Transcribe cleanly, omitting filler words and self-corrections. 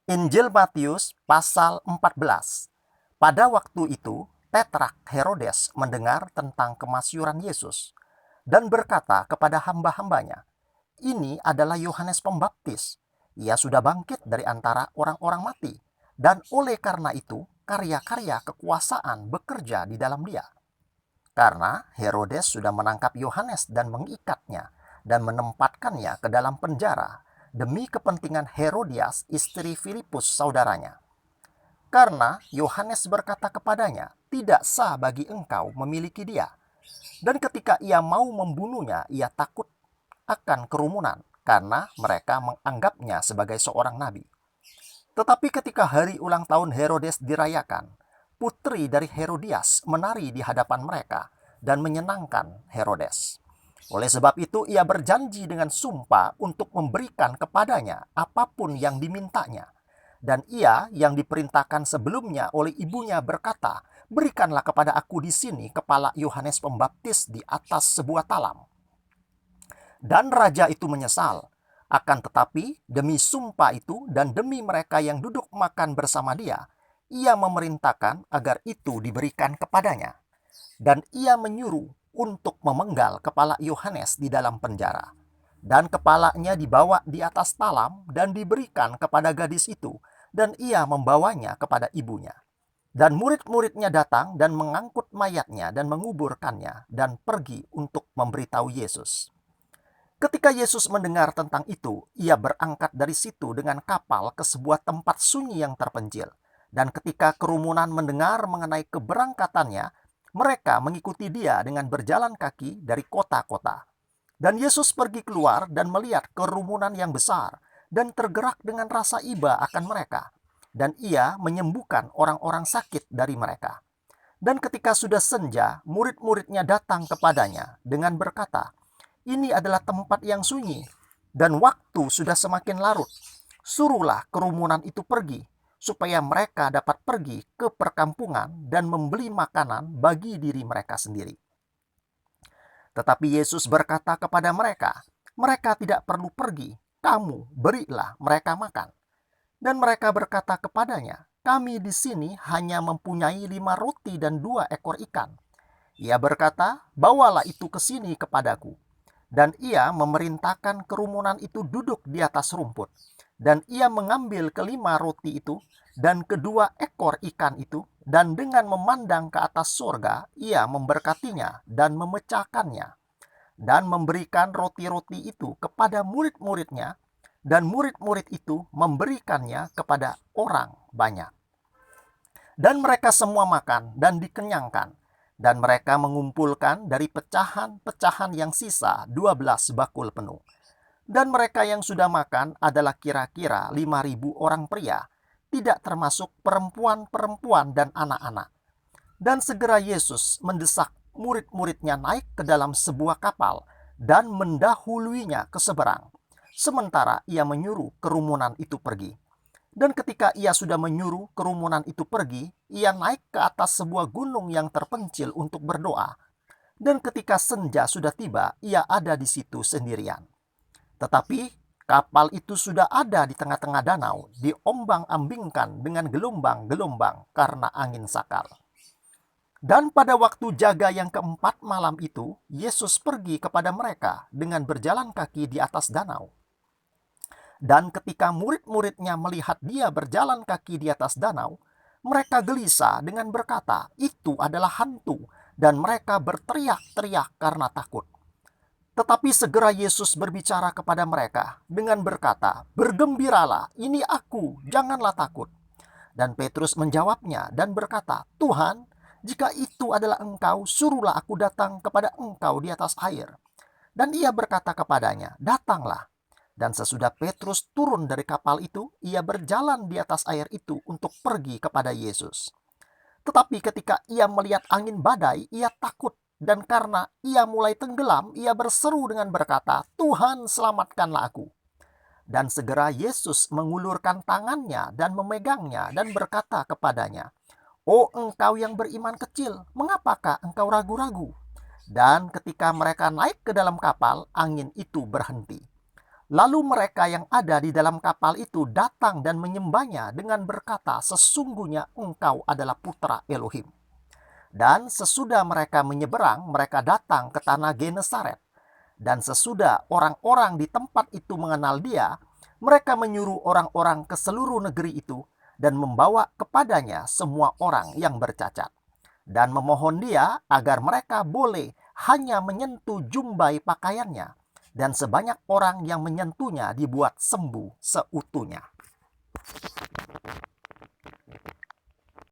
Injil Matius pasal 14. Pada waktu itu, Tetrak Herodes mendengar tentang kemasyuran Yesus dan berkata kepada hamba-hambanya, "Ini adalah Yohanes Pembaptis. Ia sudah bangkit dari antara orang-orang mati, dan oleh karena itu karya-karya kekuasaan bekerja di dalam dia." Karena Herodes sudah menangkap Yohanes dan mengikatnya dan menempatkannya ke dalam penjara demi kepentingan Herodias, istri Filipus saudaranya. Karena Yohanes berkata kepadanya, "Tidak sah bagi engkau memiliki dia." Dan ketika ia mau membunuhnya, ia takut akan kerumunan karena mereka menganggapnya sebagai seorang nabi. Tetapi ketika hari ulang tahun Herodes dirayakan, putri dari Herodias menari di hadapan mereka dan menyenangkan Herodes. Oleh sebab itu ia berjanji dengan sumpah untuk memberikan kepadanya apapun yang dimintanya. Dan ia yang diperintahkan sebelumnya oleh ibunya berkata, "Berikanlah kepada aku di sini kepala Yohanes Pembaptis di atas sebuah talam." Dan raja itu menyesal. Akan tetapi demi sumpah itu dan demi mereka yang duduk makan bersama dia, ia memerintahkan agar itu diberikan kepadanya. Dan ia menyuruh untuk memenggal kepala Yohanes di dalam penjara. Dan kepalanya dibawa di atas talam dan diberikan kepada gadis itu, dan ia membawanya kepada ibunya. Dan murid-muridnya datang dan mengangkut mayatnya dan menguburkannya dan pergi untuk memberitahu Yesus. Ketika Yesus mendengar tentang itu, ia berangkat dari situ dengan kapal ke sebuah tempat sunyi yang terpencil. Dan ketika kerumunan mendengar mengenai keberangkatannya, mereka mengikuti dia dengan berjalan kaki dari kota-kota. Dan Yesus pergi keluar dan melihat kerumunan yang besar dan tergerak dengan rasa iba akan mereka. Dan ia menyembuhkan orang-orang sakit dari mereka. Dan ketika sudah senja, murid-muridnya datang kepadanya dengan berkata, "Ini adalah tempat yang sunyi, dan waktu sudah semakin larut. Suruhlah kerumunan itu pergi, supaya mereka dapat pergi ke perkampungan dan membeli makanan bagi diri mereka sendiri." Tetapi Yesus berkata kepada mereka, "Mereka tidak perlu pergi, kamu berilah mereka makan." Dan mereka berkata kepadanya, "Kami di sini hanya mempunyai 5 roti dan 2 ekor ikan." Ia berkata, "Bawalah itu ke sini kepadaku." Dan ia memerintahkan kerumunan itu duduk di atas rumput. Dan ia mengambil kelima roti itu dan kedua ekor ikan itu, dan dengan memandang ke atas surga, ia memberkatinya dan memecahkannya, dan memberikan roti-roti itu kepada murid-muridnya, dan murid-murid itu memberikannya kepada orang banyak. Dan mereka semua makan dan dikenyangkan. Dan mereka mengumpulkan dari pecahan-pecahan yang sisa 12 bakul penuh. Dan mereka yang sudah makan adalah kira-kira 5.000 orang pria, tidak termasuk perempuan-perempuan dan anak-anak. Dan segera Yesus mendesak murid-muridnya naik ke dalam sebuah kapal dan mendahuluinya ke seberang, sementara ia menyuruh kerumunan itu pergi. Dan ketika ia sudah menyuruh kerumunan itu pergi, ia naik ke atas sebuah gunung yang terpencil untuk berdoa. Dan ketika senja sudah tiba, ia ada di situ sendirian. Tetapi kapal itu sudah ada di tengah-tengah danau, diombang-ambingkan dengan gelombang-gelombang karena angin sakal. Dan pada waktu jaga yang keempat malam itu, Yesus pergi kepada mereka dengan berjalan kaki di atas danau. Dan ketika murid-muridnya melihat dia berjalan kaki di atas danau, mereka gelisah dengan berkata, "Itu adalah hantu," dan mereka berteriak-teriak karena takut. Tetapi segera Yesus berbicara kepada mereka dengan berkata, "Bergembiralah, ini aku, janganlah takut." Dan Petrus menjawabnya dan berkata, "Tuhan, jika itu adalah engkau, suruhlah aku datang kepada engkau di atas air." Dan ia berkata kepadanya, "Datanglah." Dan sesudah Petrus turun dari kapal itu, ia berjalan di atas air itu untuk pergi kepada Yesus. Tetapi ketika ia melihat angin badai, ia takut. Dan karena ia mulai tenggelam, ia berseru dengan berkata, "Tuhan, selamatkanlah aku." Dan segera Yesus mengulurkan tangannya dan memegangnya dan berkata kepadanya, "O engkau yang beriman kecil, mengapakah engkau ragu-ragu?" Dan ketika mereka naik ke dalam kapal, angin itu berhenti. Lalu mereka yang ada di dalam kapal itu datang dan menyembahnya dengan berkata, "Sesungguhnya engkau adalah putra Elohim." Dan sesudah mereka menyeberang, mereka datang ke tanah Genesaret. Dan sesudah orang-orang di tempat itu mengenal dia, mereka menyuruh orang-orang ke seluruh negeri itu dan membawa kepadanya semua orang yang bercacat, dan memohon dia agar mereka boleh hanya menyentuh jumbai pakaiannya, dan sebanyak orang yang menyentuhnya dibuat sembuh seutuhnya.